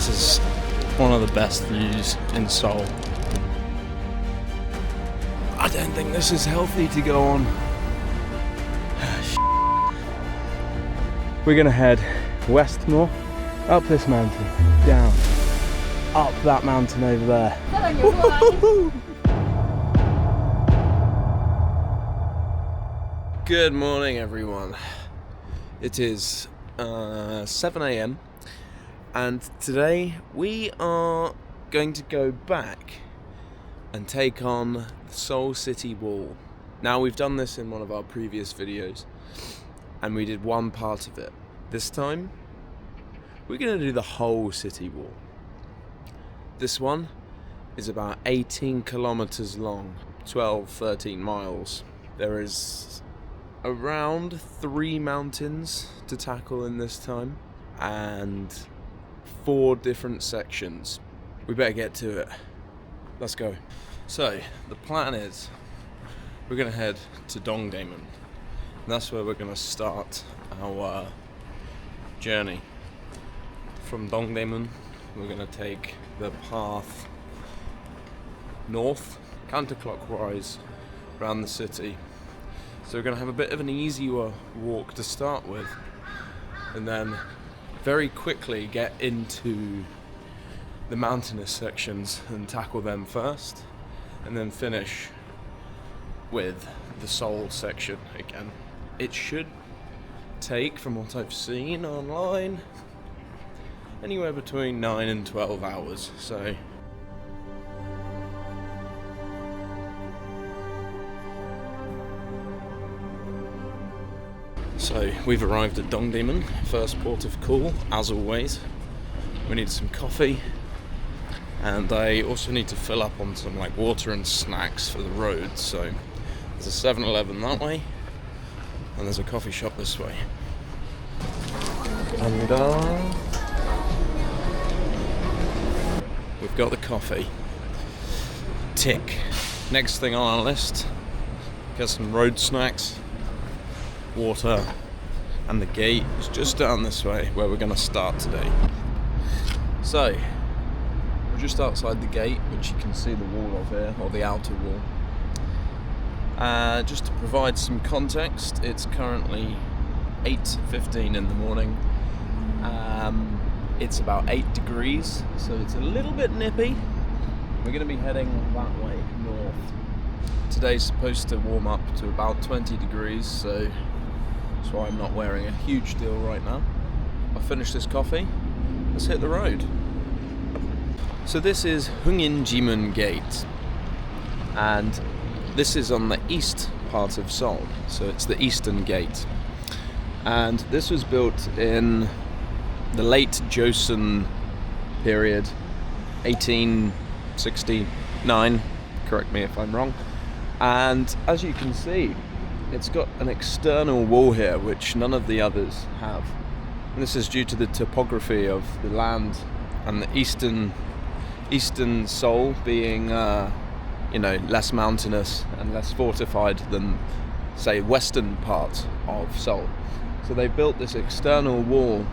This is one of the best views in Seoul. I don't think this is healthy to go on. We're gonna head west more, up this mountain, down, up that mountain over there. Good morning, everyone. It is 7 a.m. and today we are going to go back and take on the Seoul City Wall. Now, we've done this in one of our previous videos and we did one part of it. This time we're going to do the whole city wall. This one is about 18 kilometers long, 12-13 miles. There is around 3 mountains to tackle in this time and 4 different sections. We better get to it. Let's go. So the plan is we're gonna head to Dongdaemun. And that's where we're gonna start our journey. From Dongdaemun, we're gonna take the path north, counterclockwise, around the city. So we're going to have a bit of an easier walk to start with, and then very quickly get into the mountainous sections and tackle them first, and then finish with the Seoul section again. It should take, from what I've seen online, anywhere between 9 and 12 hours. So we've arrived at Dongdaemun, first port of call, as always. We need some coffee, and I also need to fill up on some water and snacks for the road. So there's a 7-Eleven that way, and there's a coffee shop this way. And we've got the coffee. Tick. Next thing on our list, get some road snacks, water, and the gate is just down this way where we're going to start today. So we're just outside the gate, which you can see the wall of here, or the outer wall. Just to provide some context, it's currently 8:15 in the morning. It's about 8 degrees, so it's a little bit nippy. We're going to be heading that way north. Today's supposed to warm up to about 20 degrees, so that's why I'm not wearing a huge deal right now. I'll finish this coffee. Let's hit the road. So this is Heunginjimun Gate, and this is on the east part of Seoul, so it's the Eastern Gate. And this was built in the late Joseon period, 1869, correct me if I'm wrong. And as you can see, it's got an external wall here, which none of the others have. And this is due to the topography of the land and the eastern Seoul being, less mountainous and less fortified than, say, western part of Seoul. So they built this external wall,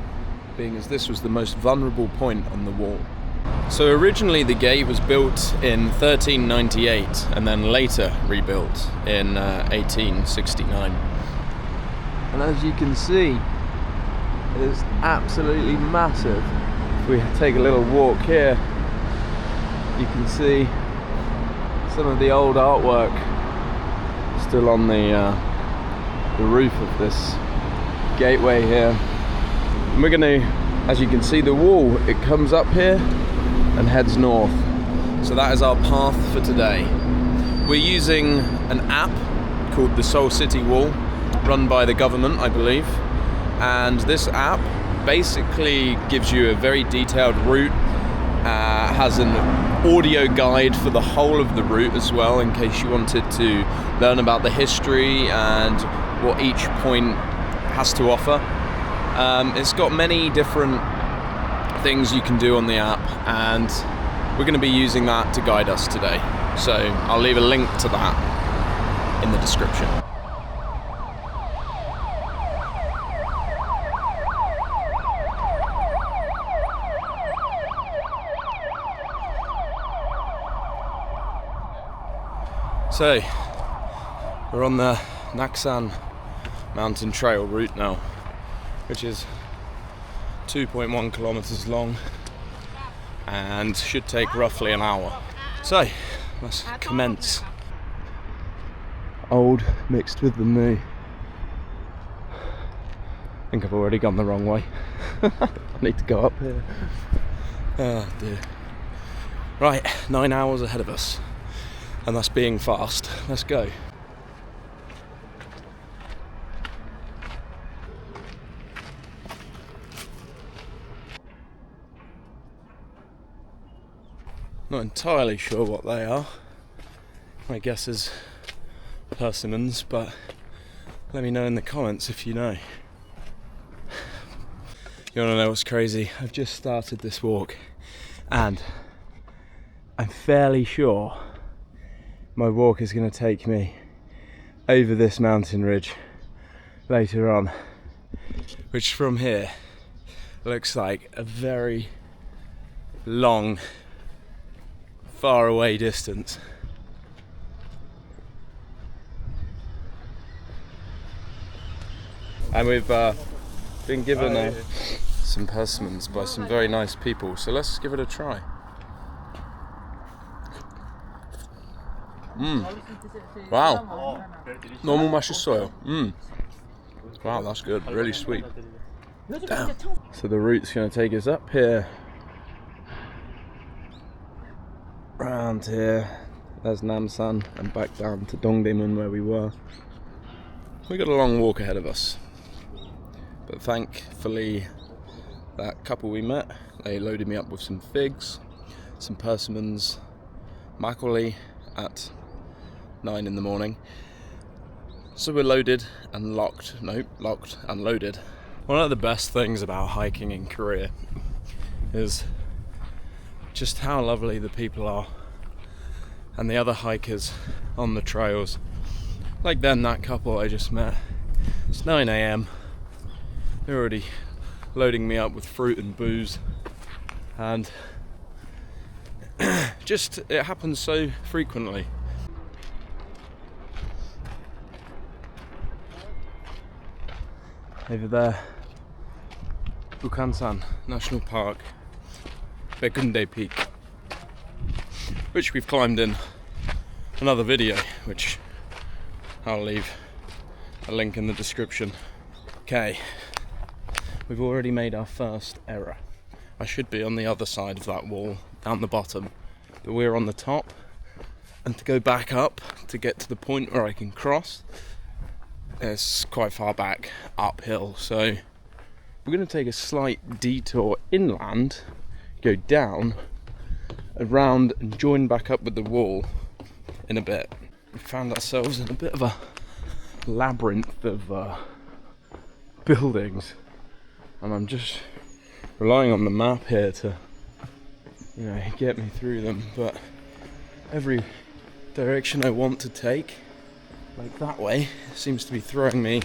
being as this was the most vulnerable point on the wall. So originally the gate was built in 1398 and then later rebuilt in 1869. And as you can see, it is absolutely massive. If we take a little walk here, you can see some of the old artwork still on the roof of this gateway here. And we're going to, as you can see, the wall, it comes up here and heads north. So that is our path for today. We're using an app called the Seoul City Wall, run by the government, I believe. And this app basically gives you a very detailed route, has an audio guide for the whole of the route as well, in case you wanted to learn about the history and what each point has to offer. It's got many different things you can do on the app, and we're going to be using that to guide us today. So I'll leave a link to that in the description. So, we're on the Naksan mountain trail route now, which is 2.1 kilometers long and should take roughly an hour. So, let's commence. Old mixed with the new. I think I've already gone the wrong way. I need to go up here. Oh dear. Right, 9 hours ahead of us. And that's being fast. Let's go. Not entirely sure what they are. My guess is persimmons, but let me know in the comments if you know. You wanna know what's crazy? I've just started this walk and I'm fairly sure my walk is gonna take me over this mountain ridge later on, which from here looks like a very long, far away distance. And we've been given some persimmons by some very nice people, so let's give it a try. Wow, 너무 맛있어요. Wow, that's good, really sweet. Damn. So the route's going to take us up here, round here, there's Namsan, and back down to Dongdaemun where we were. We got a long walk ahead of us, but thankfully that couple we met, they loaded me up with some figs, some persimmons, makgeolli at 9 in the morning. So we're loaded and locked and loaded. One of the best things about hiking in Korea is just how lovely the people are and the other hikers on the trails. Like then that couple I just met. It's 9 AM. They're already loading me up with fruit and booze, and just it happens so frequently. Over there, Bukhansan National Park, Baekhyundae Peak, which we've climbed in another video, which I'll leave a link in the description. Okay, we've already made our first error. I should be on the other side of that wall, down the bottom, but we're on the top, and to go back up to get to the point where I can cross, it's quite far back uphill, so we're going to take a slight detour inland, go down, around and join back up with the wall in a bit. We found ourselves in a bit of a labyrinth of buildings, and I'm just relying on the map here to, get me through them, but every direction I want to take, like that way, seems to be throwing me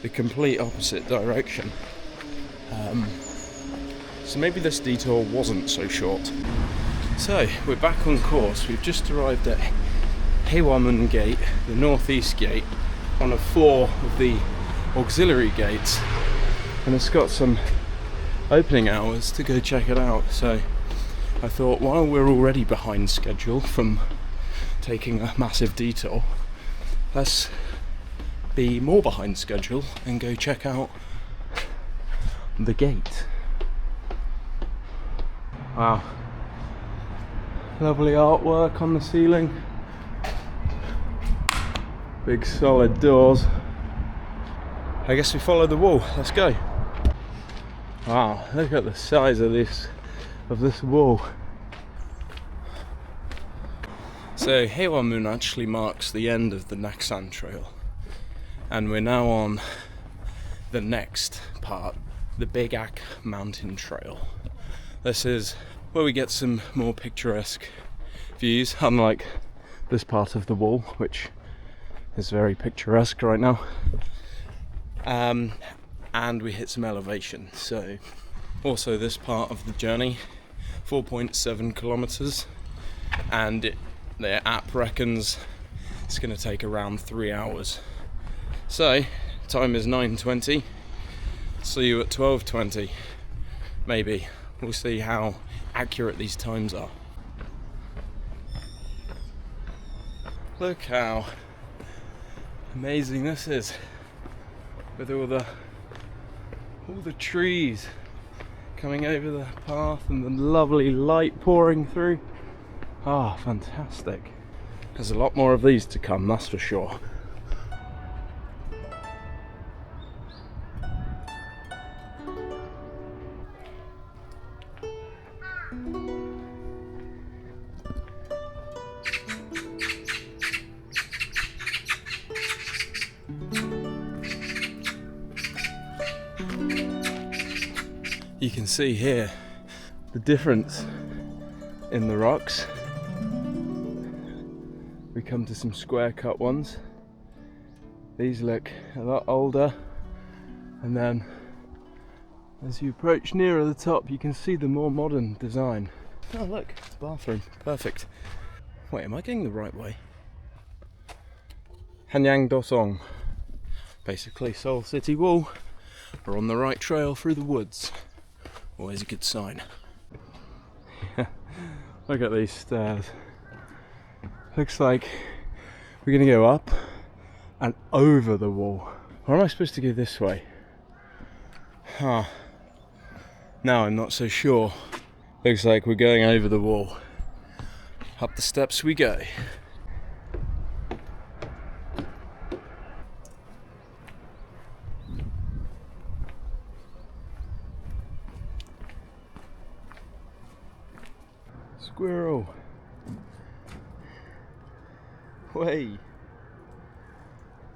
the complete opposite direction. So maybe this detour wasn't so short. So we're back on course. We've just arrived at Heunginjimun Gate, the northeast gate, one of 4 of the auxiliary gates, and it's got some opening hours to go check it out. So I thought, while we're already behind schedule from taking a massive detour, let's be more behind schedule and go check out the gate. Wow, lovely artwork on the ceiling, big solid doors. I guess we follow the wall. Let's go. Wow, look at the size of this wall. So Heunginjimun actually marks the end of the Naksan Trail, and we're now on the next part, the Big Ak Mountain Trail. This is where we get some more picturesque views, unlike this part of the wall, which is very picturesque right now. And we hit some elevation. So also this part of the journey, 4.7 kilometers, and the app reckons it's going to take around 3 hours. So, time is 9:20. See you at 12:20. Maybe. We'll see how accurate these times are. Look how amazing this is, with all the trees coming over the path and the lovely light pouring through. Ah, fantastic. There's a lot more of these to come, that's for sure. You can see here the difference in the rocks. We come to some square cut ones. These look a lot older, and then as you approach nearer the top you can see the more modern design. Oh look, it's a bathroom, perfect. Wait, am I going the right way? Heunginjimun, basically Seoul City Wall. We're on the right trail through the woods. Always a good sign. Look at these stairs. Looks like we're going to go up and over the wall. Or am I supposed to go this way? Huh. Now I'm not so sure. Looks like we're going over the wall. Up the steps we go. Squirrel. Way.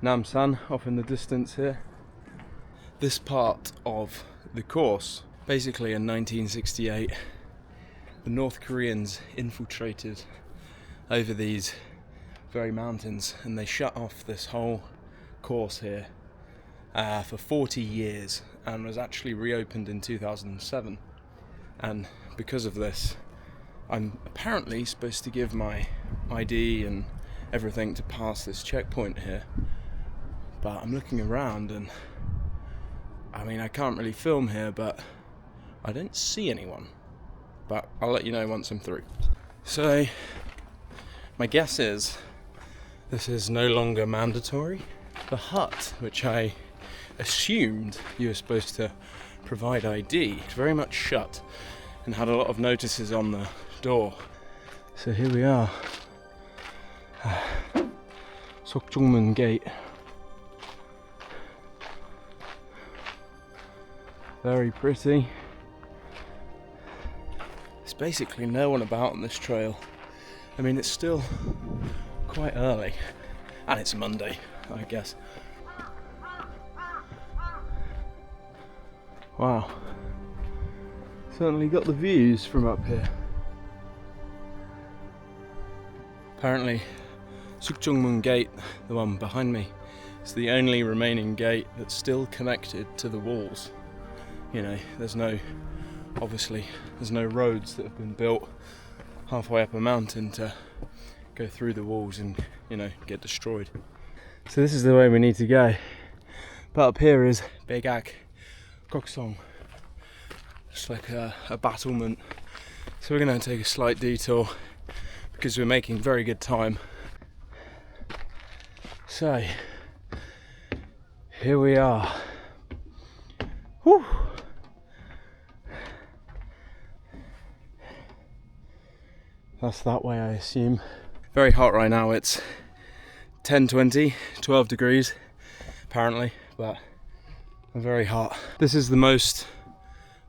Namsan off in the distance here. This part of the course, basically in 1968, the North Koreans infiltrated over these very mountains and they shut off this whole course here for 40 years and was actually reopened in 2007. And because of this, I'm apparently supposed to give my ID and everything to pass this checkpoint here, but I'm looking around and I mean I can't really film here, but I don't see anyone, but I'll let you know once I'm through. So my guess is this is no longer mandatory. The hut, which I assumed you were supposed to provide ID, is very much shut and had a lot of notices on the door. So here we are, Gyeongbokgung Gate. Very pretty. There's basically no one about on this trail. I mean, it's still quite early, and it's Monday, I guess. Wow, certainly got the views from up here. Apparently, Gyeongbokgung Gate, the one behind me, is the only remaining gate that's still connected to the walls. You know, there's no roads that have been built halfway up a mountain to go through the walls and, you know, get destroyed. So this is the way we need to go. But up here is Gyeongbokgung, just like a battlement. So we're going to take a slight detour because we're making very good time. So here we are. Whew. That's that way, I assume. Very hot right now. It's 10:20, 12 degrees apparently, but I'm very hot. This is the most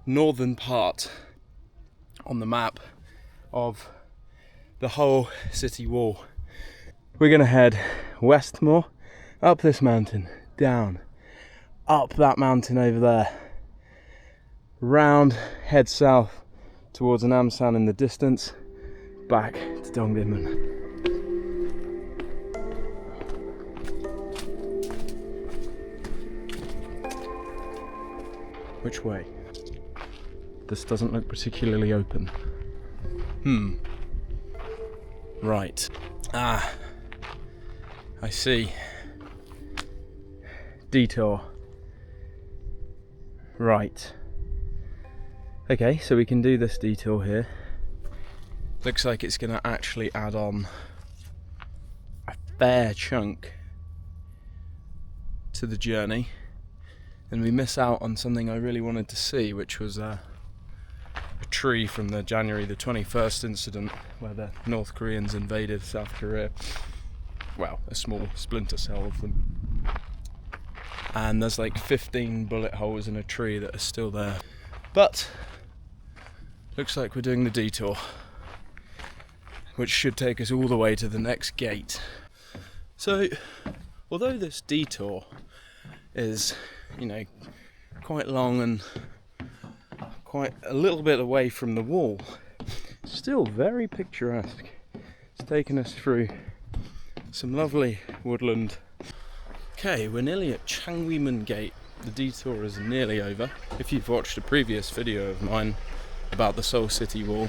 northern part on the map of the whole city wall. We're gonna head west more, up this mountain, down, up that mountain over there, round, head south towards Namsan in the distance, back to Dongdaemun. Which way? This doesn't look particularly open. Right. I see. Detour. Right. Okay, so we can do this detour here. Looks like it's going to actually add on a fair chunk to the journey. And we miss out on something I really wanted to see, which was a tree from the January the 21st incident where the North Koreans invaded South Korea. Well, a small splinter cell of them. And there's like 15 bullet holes in a tree that are still there. But looks like we're doing the detour, which should take us all the way to the next gate. So, although this detour is, you know, quite long and quite a little bit away from the wall, still very picturesque. It's taken us through some lovely woodland. Okay, we're nearly at Changwon Gate. The detour is nearly over. If you've watched a previous video of mine about the Seoul City Wall,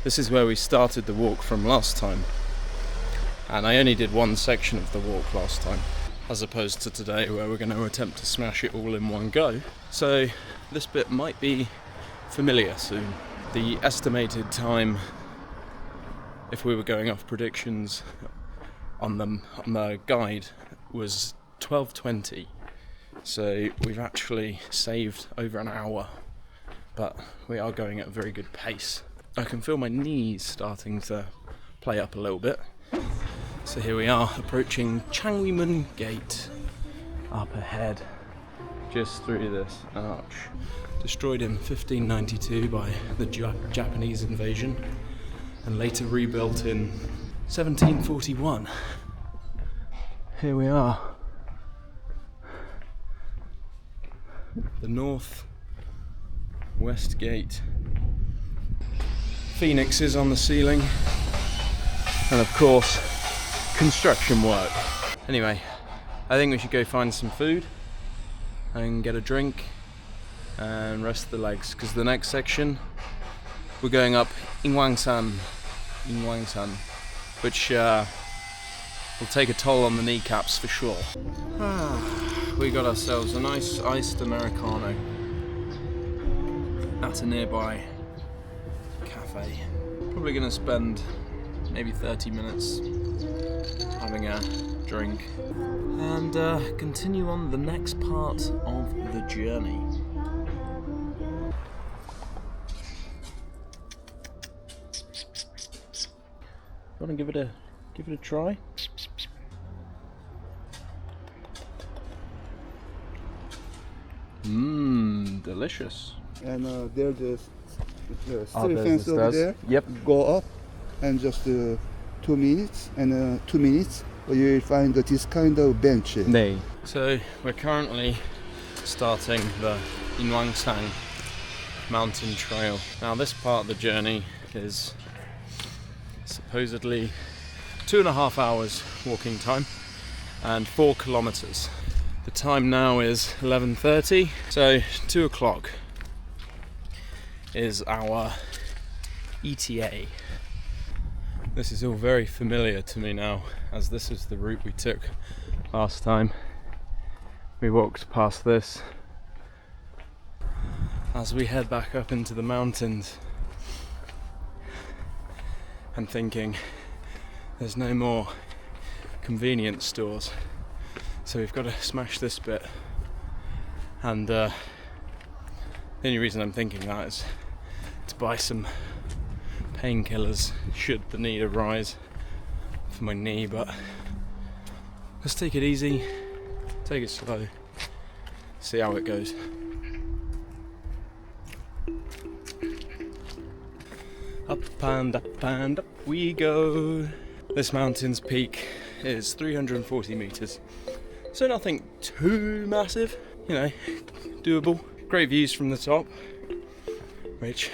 this is where we started the walk from last time. And I only did one section of the walk last time, as opposed to today where we're going to attempt to smash it all in one go. So this bit might be familiar soon. The estimated time, if we were going off predictions on the guide, was 12:20. So we've actually saved over an hour, but we are going at a very good pace. I can feel my knees starting to play up a little bit. So here we are, approaching Changwon Gate, up ahead, just through this arch. Destroyed in 1592 by the Japanese invasion, and later rebuilt in 1741. Here we are. The North West Gate. Phoenixes on the ceiling, and of course construction work. Anyway, I think we should go find some food and get a drink and rest the legs, because the next section we're going up Ingwangsan, which will take a toll on the kneecaps for sure. We got ourselves a nice iced Americano at a nearby cafe. Probably going to spend maybe 30 minutes having a drink and continue on the next part of the journey. Want to give it a try? Delicious. And there's the street fence over there. Yep. Go up and just 2 minutes, and 2 minutes you will find this kind of bench. Nee. So we're currently starting the Ingwangsan mountain trail. Now this part of the journey is supposedly 2.5 hours walking time and 4 kilometers. The time now is 11:30, so 2 o'clock is our ETA. This is all very familiar to me now, as this is the route we took last time. We walked past this as we head back up into the mountains. And thinking there's no more convenience stores, so we've got to smash this bit. And the only reason I'm thinking that is to buy some painkillers should the need arise for my knee, but let's take it easy, take it slow, see how it goes. Up and up and up we go. This mountain's peak is 340 meters, so nothing too massive, you know, doable. Great views from the top, which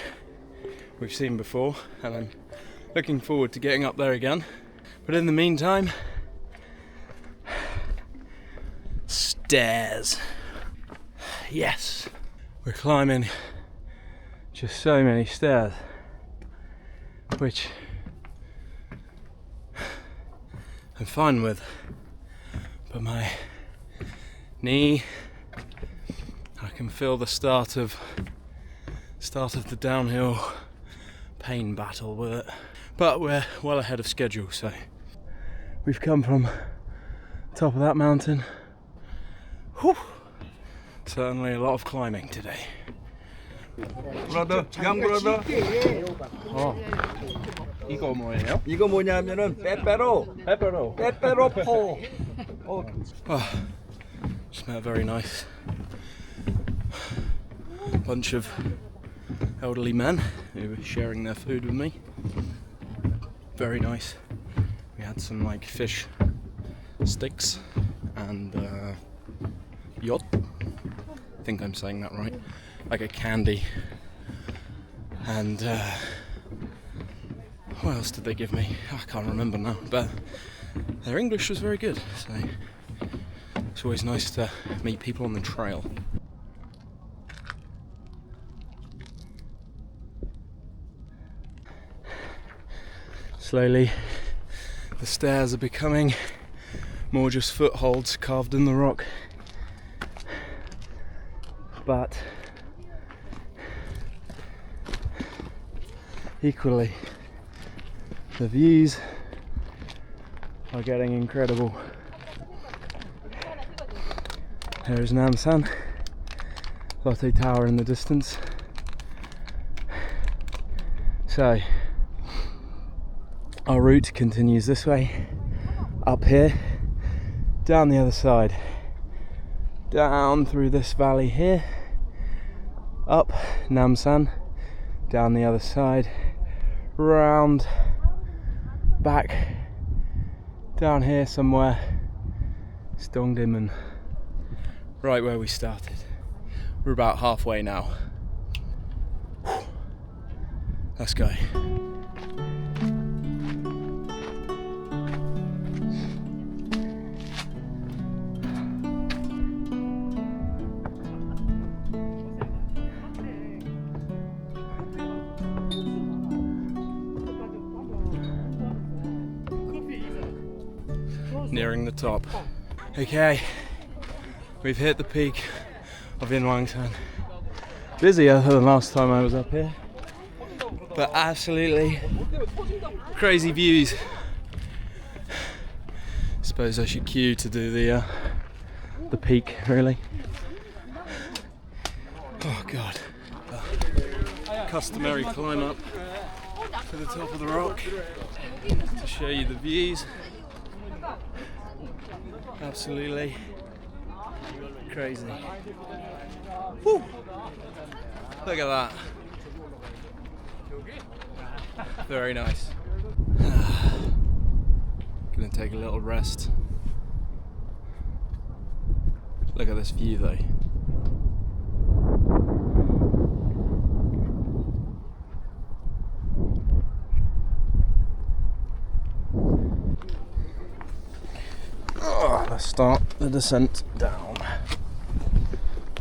we've seen before, and I'm looking forward to getting up there again. But in the meantime, stairs. Yes, we're climbing just so many stairs, which I'm fine with. but my knee, I can feel the start of the downhill pain battle with it. But we're well ahead of schedule, so we've come from the top of that mountain. Whew. Certainly a lot of climbing today. Brother, young brother. 이거 뭐예요? 이거 뭐냐면은 빼빼로 포. Just met a very nice bunch of elderly men who were sharing their food with me. Very nice. We had some like fish sticks and yacht. I think I'm saying that right. Like a candy. And what else did they give me? I can't remember now, but their English was very good, so it's always nice to meet people on the trail. Slowly, the stairs are becoming more just footholds carved in the rock. But equally, the views are getting incredible. There's Namsan, Lotte Tower in the distance. So, our route continues this way, up here, down the other side, down through this valley here, up Namsan, down the other side, round, back, down here somewhere, it's Dongdaemun. Right where we started. We're about halfway now. Let's go. Nearing the top. Okay, we've hit the peak of Yeonwangsan. Busier than last time I was up here, but absolutely crazy views. Suppose I should queue to do the peak, really. Oh god. Customary climb up to the top of the rock to show you the views. Absolutely crazy. Woo! Look at that. Very nice. Gonna take a little rest. Look at this view though. Let's start the descent down.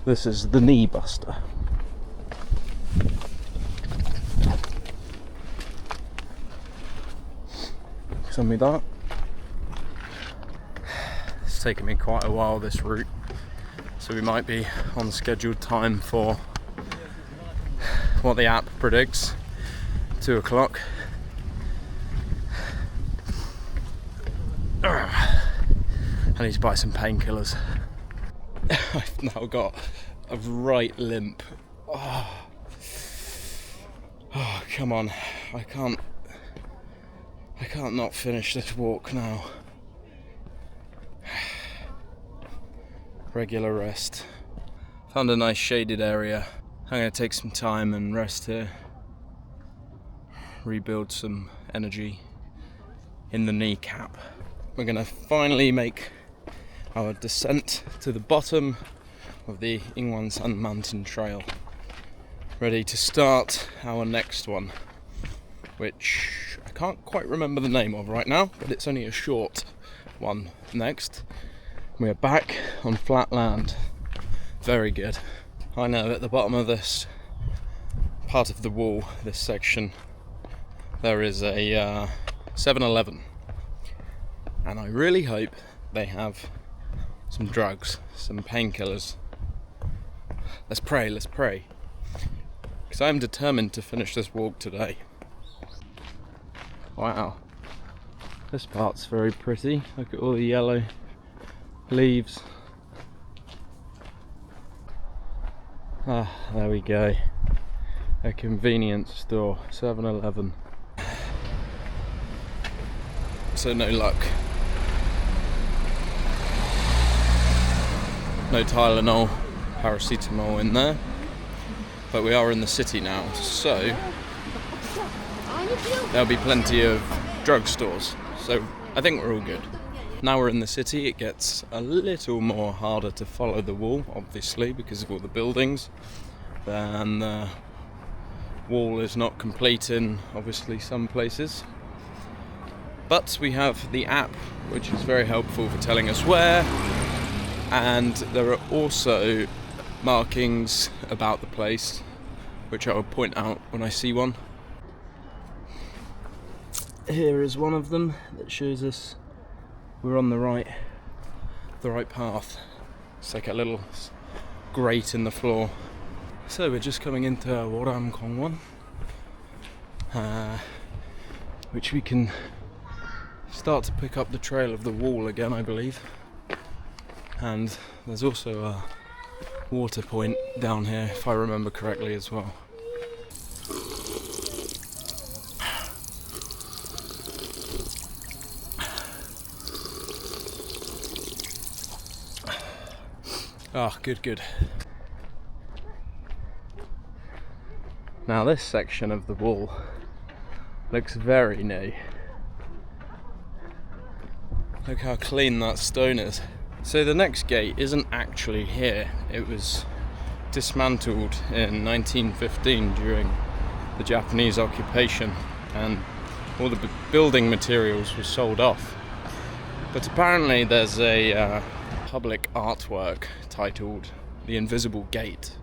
This is the knee buster. 감사합니다. It's taken me quite a while, this route, so we might be on scheduled time for what the app predicts, 2 o'clock. I need to buy some painkillers. I've now got a right limp. Oh, come on. I can't not finish this walk now. Regular rest. Found a nice shaded area. I'm going to take some time and rest here. Rebuild some energy in the kneecap. We're going to finally make our descent to the bottom of the Ingwansan mountain trail. Ready to start our next one, which I can't quite remember the name of right now, but it's only a short one next. We're back on flat land. Very good. I know at the bottom of this part of the wall, this section, there is a 7-Eleven, and I really hope they have some drugs, some painkillers. Let's pray, because I'm determined to finish this walk today. Wow, this part's very pretty. Look at all the yellow leaves. Ah, there we go. A convenience store, 7-Eleven. So no luck. No Tylenol, paracetamol in there. But we are in the city now, so there'll be plenty of drugstores. So I think we're all good. Now we're in the city, it gets a little more harder to follow the wall, obviously, because of all the buildings. And the wall is not complete in, obviously, some places. But we have the app, which is very helpful for telling us where. And there are also markings about the place, which I will point out when I see one. Here is one of them that shows us we're on the right path. It's like a little grate in the floor. So we're just coming into Gyeongbokgung, which we can start to pick up the trail of the wall again, I believe. And there's also a water point down here, if I remember correctly, as well. Ah, good. Now this section of the wall looks very new. Look how clean that stone is. So the next gate isn't actually here. It was dismantled in 1915 during the Japanese occupation, and all the building materials were sold off. But apparently there's a public artwork titled The Invisible Gate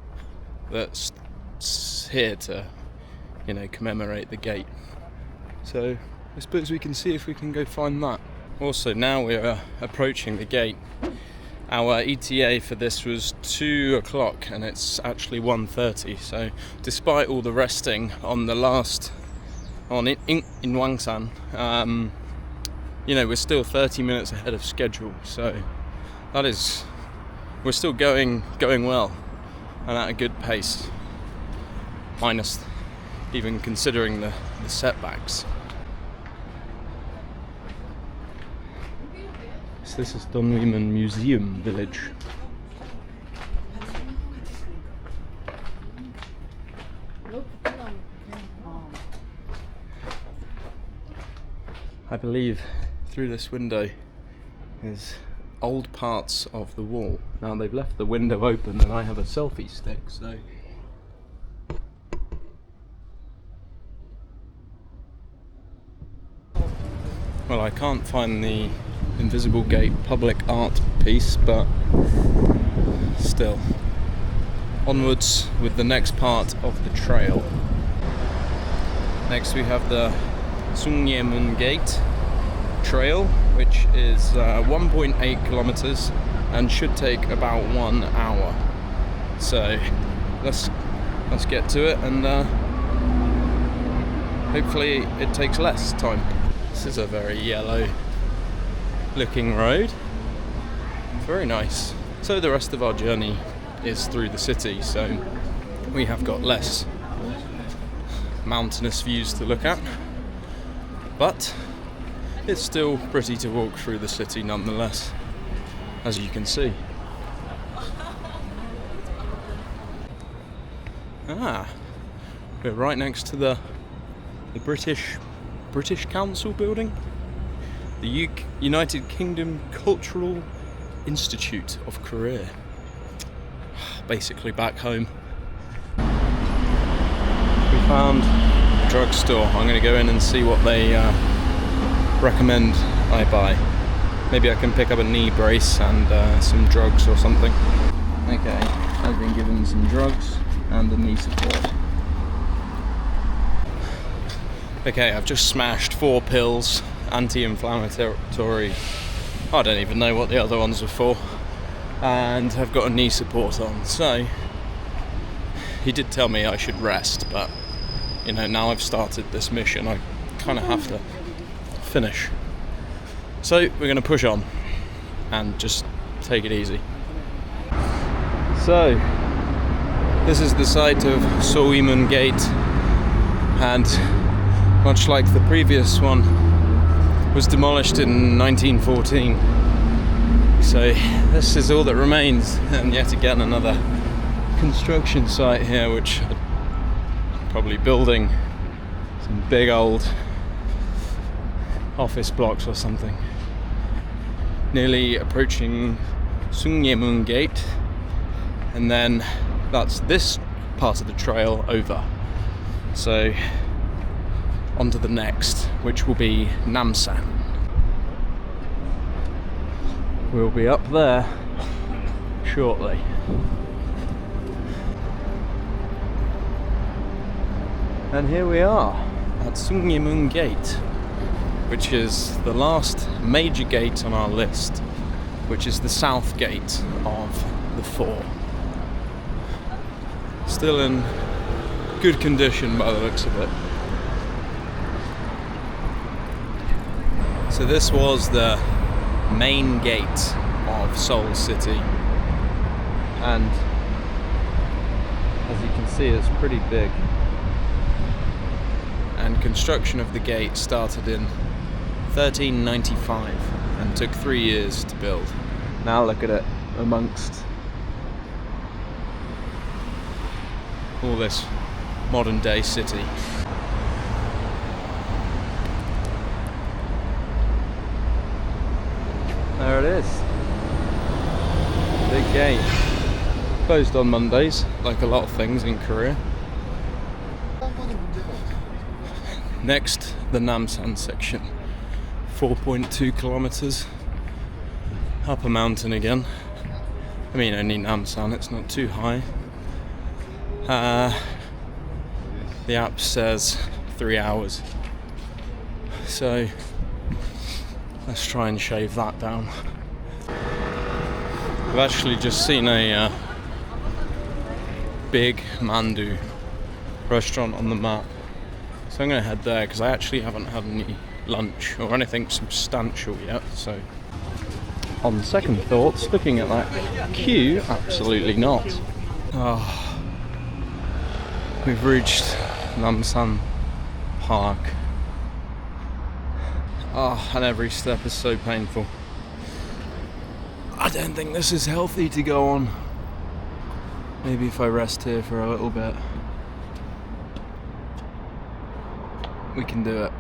that's here to, commemorate the gate. So I suppose we can see if we can go find that. Also, now we're approaching the gate. Our ETA for this was 2 o'clock and it's actually 1:30. So despite all the resting on the last, in Wangsan, we're still 30 minutes ahead of schedule. So we're still going well and at a good pace, minus even considering the setbacks. So this is Dongdaemun Museum Village. I believe through this window is old parts of the wall. Now they've left the window open and I have a selfie stick, so well, I can't find the Invisible Gate public art piece, but still. Onwards with the next part of the trail. Next we have the Heunginjimun Gate trail, which is 1.8 kilometers and should take about 1 hour. So let's get to it, and hopefully it takes less time. This is a very yellow looking road. Very nice. So the rest of our journey is through the city, so we have got less mountainous views to look at, but it's still pretty to walk through the city nonetheless, as you can see. We're right next to the British Council building, the United Kingdom Cultural Institute of Korea. Basically back home. We found a drugstore. I'm going to go in and see what they recommend I buy. Maybe I can pick up a knee brace and some drugs or something. Okay, I've been given some drugs and a knee support. Okay, I've just smashed 4 pills, anti-inflammatory. I don't even know what the other ones were for. and I've got a knee support on, so he did tell me I should rest, but you know, now I've started this mission, I kind of have to finish. So we're going to push on and just take it easy. So this is the site of Heunginjimun Gate, and much like the previous one, was demolished in 1914. So this is all that remains, and yet again another construction site here, which are probably building some big old office blocks or something. Nearly approaching Heunginjimun Gate, and then that's this part of the trail over. So on to the next, which will be Namsan. We'll be up there shortly. And here we are at Heunginjimun Gate, which is the last major gate on our list, which is the south gate of the four. Still in good condition by the looks of it. So this was the main gate of Seoul City, and as you can see, it's pretty big. And construction of the gate started in 1395 and took 3 years to build. Now look at it amongst all this modern day city. There it is. Big gate. Closed on Mondays, like a lot of things in Korea. Next, the Namsan section. 4.2 kilometers up a mountain again. I mean, only Namsan, it's not too high. The app says 3 hours. So let's try and shave that down. I've actually just seen a big mandu restaurant on the map, so I'm going to head there because I actually haven't had any lunch or anything substantial yet. So on second thoughts, looking at that queue, absolutely not. Oh, we've reached Namsan Park. Oh, and every step is so painful. I don't think this is healthy to go on. Maybe if I rest here for a little bit, we can do it.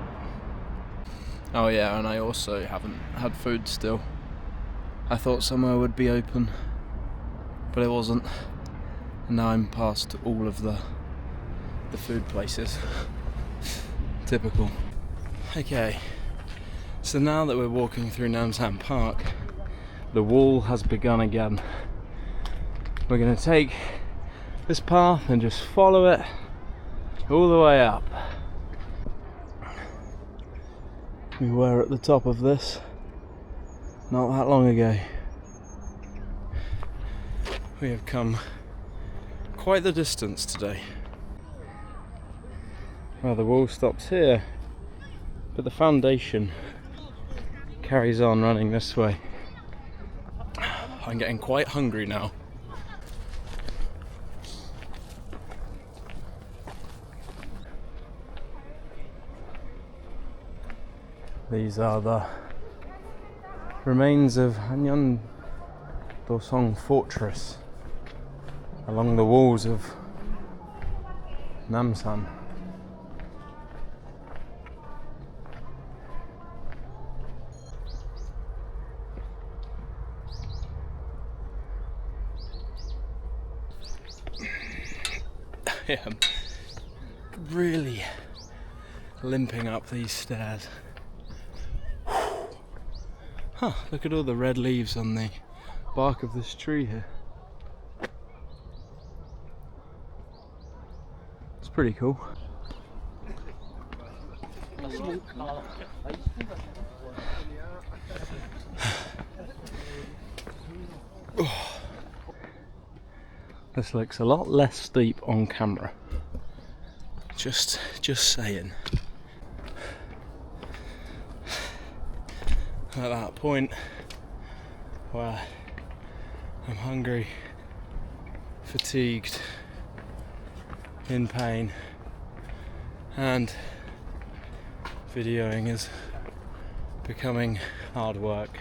Oh yeah, and I also haven't had food still. I thought somewhere would be open, but it wasn't. And now I'm past all of the food places. Typical. Okay. So now that we're walking through Namsan Park, the wall has begun again. We're going to take this path and just follow it all the way up. We were at the top of this not that long ago. We have come quite the distance today. Well, the wall stops here, but the foundation carries on running this way. I'm getting quite hungry now. These are the remains of Heunginjimun fortress along the walls of Namsan. I am really limping up these stairs. Huh, look at all the red leaves on the bark of this tree here. It's pretty cool. Oh. This looks a lot less steep on camera. Just saying. At that point where I'm hungry, fatigued, in pain, and videoing is becoming hard work.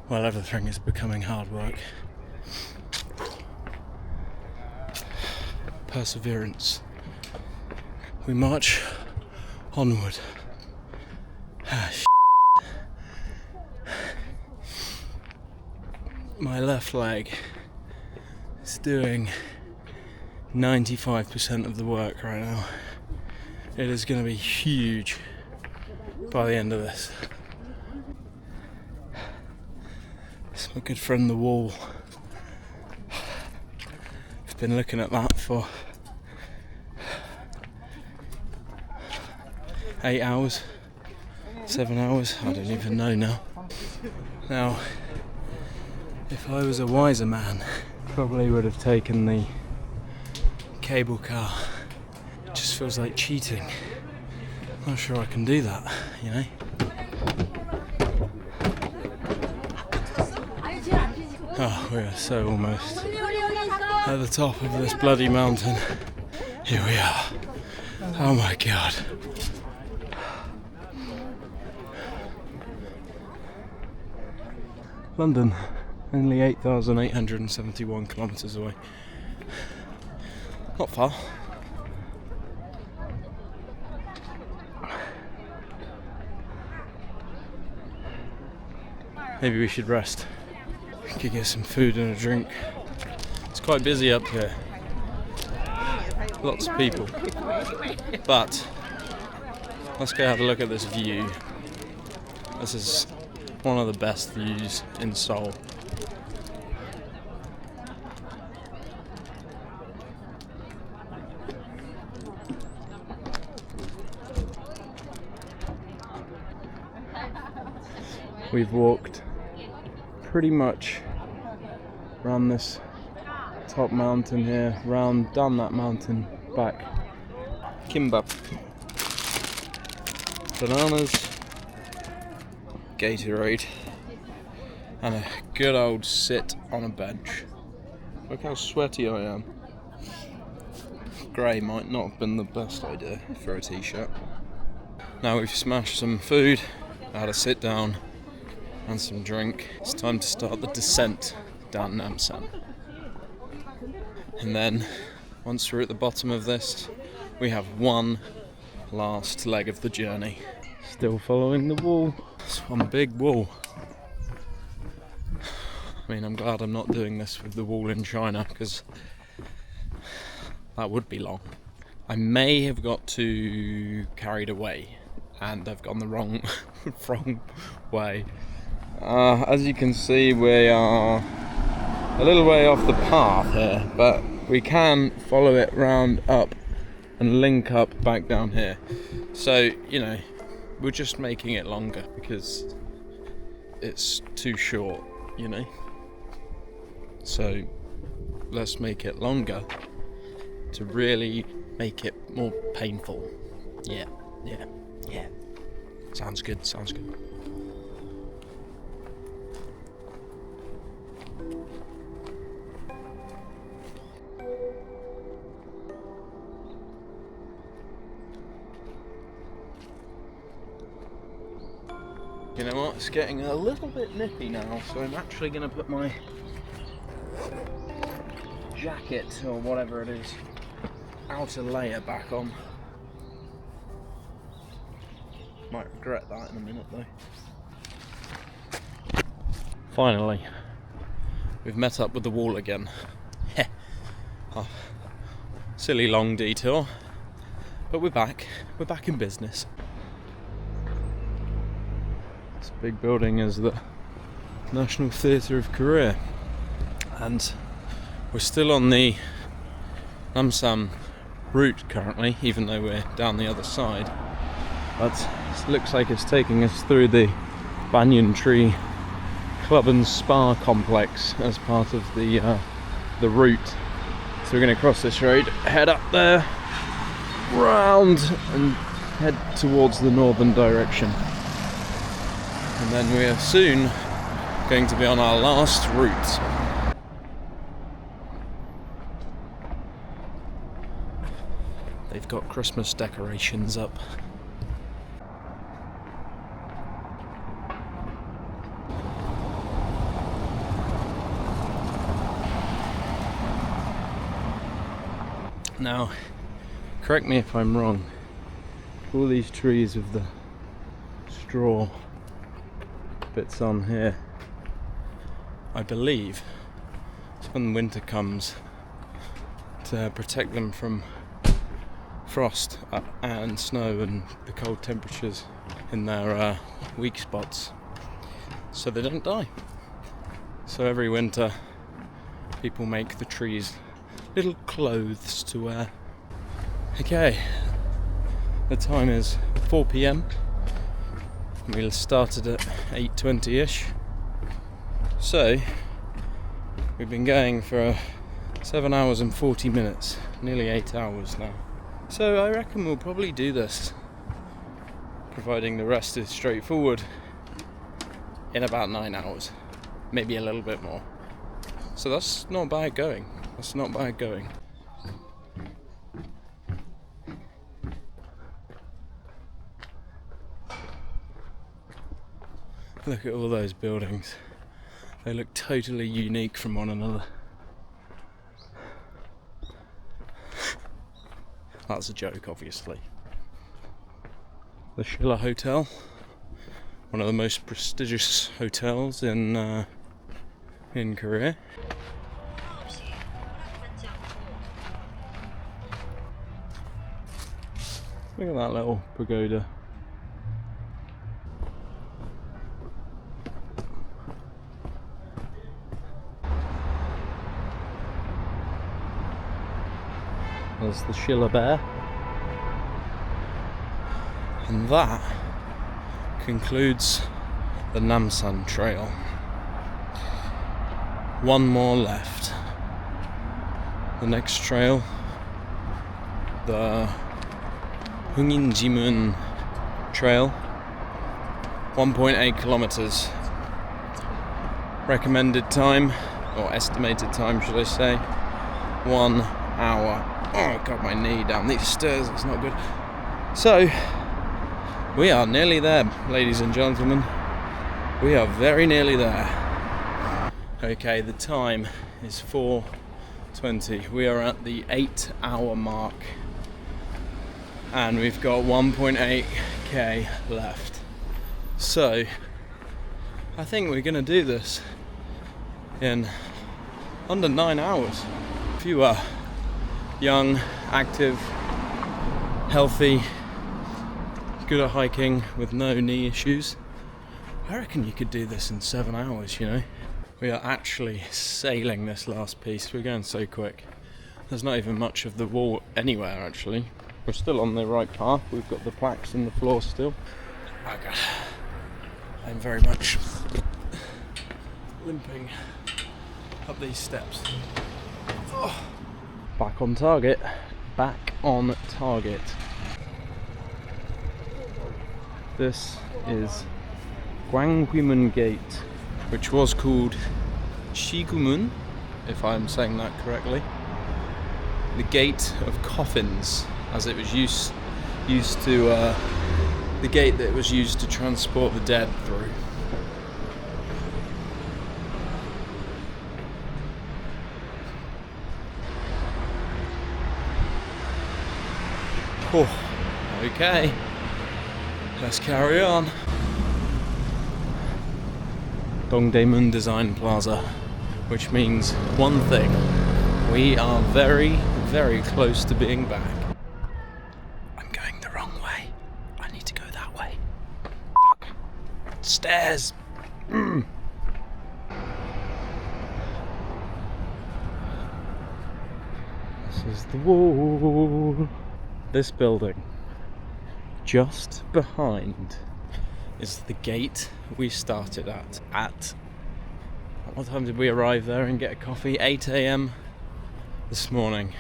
Well, everything is becoming hard work. Perseverance. We march onward. My left leg is doing 95% of the work right now. It is going to be huge by the end of this. It's my good friend the wall. I've been looking at that for 8 hours, 7 hours, I don't even know now. Now, if I was a wiser man, probably would have taken the cable car. It just feels like cheating. Not sure I can do that, you know? Oh, we are so almost at the top of this bloody mountain. Here we are. Oh my god. London, only 8,871 kilometres away. Not far. Maybe we should rest. We could get some food and a drink. It's quite busy up here. Lots of people. But let's go have a look at this view. This is one of the best views in Seoul. We've walked pretty much around this top mountain here, down that mountain, back. Kimbap. Bananas. Gatorade. And a good old sit on a bench. Look how sweaty I am. Grey might not have been the best idea for a t-shirt. Now we've smashed some food, I had a sit down and some drink. It's time to start the descent down Namsan. And then, once we're at the bottom of this, we have one last leg of the journey. Still following the wall. It's one big wall. I mean, I'm glad I'm not doing this with the wall in China, because that would be long. I may have got too carried away, and I've gone the wrong way. As you can see, we are a little way off the path here, but we can follow it round up and link up back down here. So, you know, we're just making it longer because it's too short, you know. So let's make it longer to really make it more painful. Yeah. Sounds good. You know what, it's getting a little bit nippy now, so I'm actually going to put my jacket, or whatever it is, outer layer back on. Might regret that in a minute though. Finally, we've met up with the wall again. Oh, silly long detour, but we're back in business. This big building is the National Theatre of Korea, and we're still on the Namsan route currently, even though we're down the other side. But it looks like it's taking us through the banyan tree club and spa complex as part of the route. So we're going to cross this road, head up there, round, and head towards the northern direction. And then we are soon going to be on our last route. They've got Christmas decorations up. Now, correct me if I'm wrong, all these trees with the straw bits on here, I believe it's when winter comes to protect them from frost and snow and the cold temperatures in their weak spots, so they don't die. So every winter people make the trees little clothes to wear. Okay, the time is 4 p.m. We started at 8:20ish, so we've been going for 7 hours and 40 minutes, nearly 8 hours now. So I reckon we'll probably do this, providing the rest is straightforward, in about 9 hours, maybe a little bit more. So that's not bad going. That's not bad going. Look at all those buildings. They look totally unique from one another. That's a joke, obviously. The Schiller Hotel, one of the most prestigious hotels in Korea. Look at that little pagoda. There's the Schiller Bear. And that concludes the Namsan Trail. One more left. The next trail, the Heunginjimun Trail, 1.8 kilometers. Recommended time, or estimated time should I say, 1 hour. Oh, got my knee down these stairs, it's not good. So, we are nearly there, ladies and gentlemen. We are very nearly there. Okay, the time is 4:20. We are at the 8-hour mark. And we've got 1.8k left. So, I think we're going to do this in under 9 hours. If you are young, active, healthy, good at hiking with no knee issues, I reckon you could do this in 7 hours, you know. We are actually sailing this last piece. We're going so quick. There's not even much of the wall anywhere, actually. We're still on the right path. We've got the plaques in the floor still. Oh God. I'm very much limping up these steps. Oh. Back on target. Back on target. This is Gyeongbokgung Gate, which was called Shigumun, if I'm saying that correctly. The Gate of Coffins, as it was used to, the gate that was used to transport the dead through. Oh, okay, let's carry on. Dongdaemun Design Plaza, which means one thing: we are very, very close to being back. I'm going the wrong way. I need to go that way. Fuck. Stairs. This is the wall. This building, just behind, is the gate we started at What time did we arrive there and get a coffee? 8 a.m. this morning.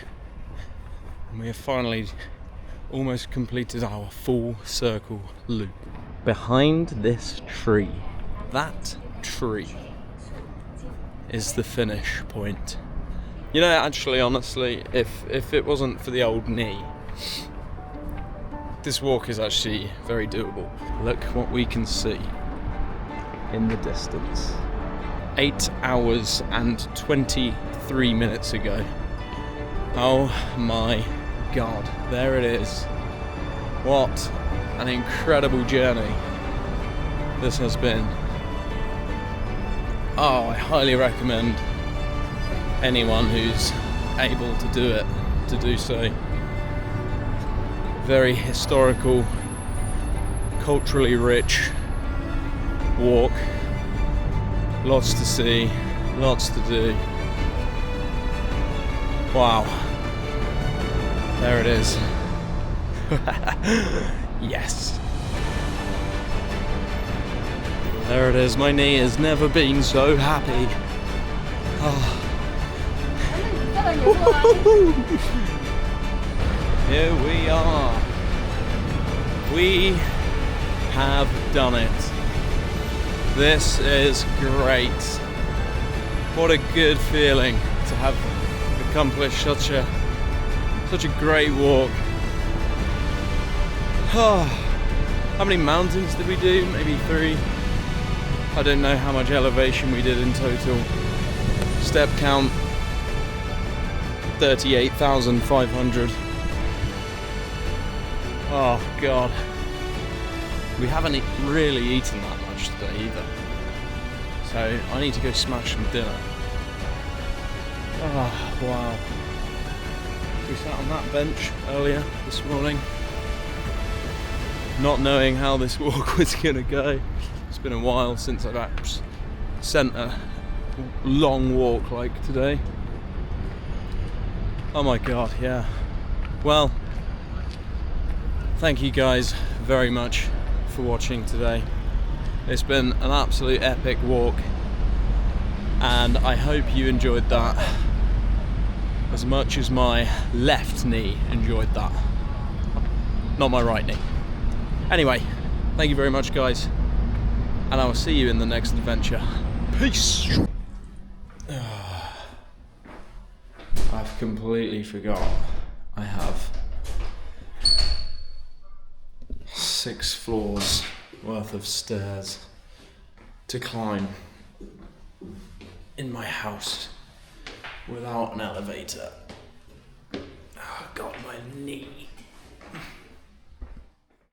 And we have finally almost completed our full circle loop. Behind this tree, that tree is the finish point. You know, actually, honestly, if it wasn't for the old knee, this walk is actually very doable. Look what we can see in the distance. 8 hours and 23 minutes ago. Oh my God, there it is. What an incredible journey this has been. Oh, I highly recommend anyone who's able to do it to do so. Very historical, culturally rich walk. Lots to see, lots to do. Wow. There it is. Yes. There it is. My knee has never been so happy. Oh. Here we are. We have done it. This is great. What a good feeling to have accomplished such a great walk. How many mountains did we do? Maybe 3. I don't know how much elevation we did in total. Step count 38,500. Oh God. We haven't really eaten that much today either. So I need to go smash some dinner. Oh wow. We sat on that bench earlier this morning, not knowing how this walk was gonna go. It's been a while since I've sent a long walk like today. Oh my God, yeah. Well, thank you guys very much for watching today. It's been an absolute epic walk, and I hope you enjoyed that as much as my left knee enjoyed that. Not my right knee. Anyway, thank you very much guys, and I will see you in the next adventure. Peace! I've completely forgot I have 6 floors worth of stairs to climb in my house without an elevator. Oh God, my knee.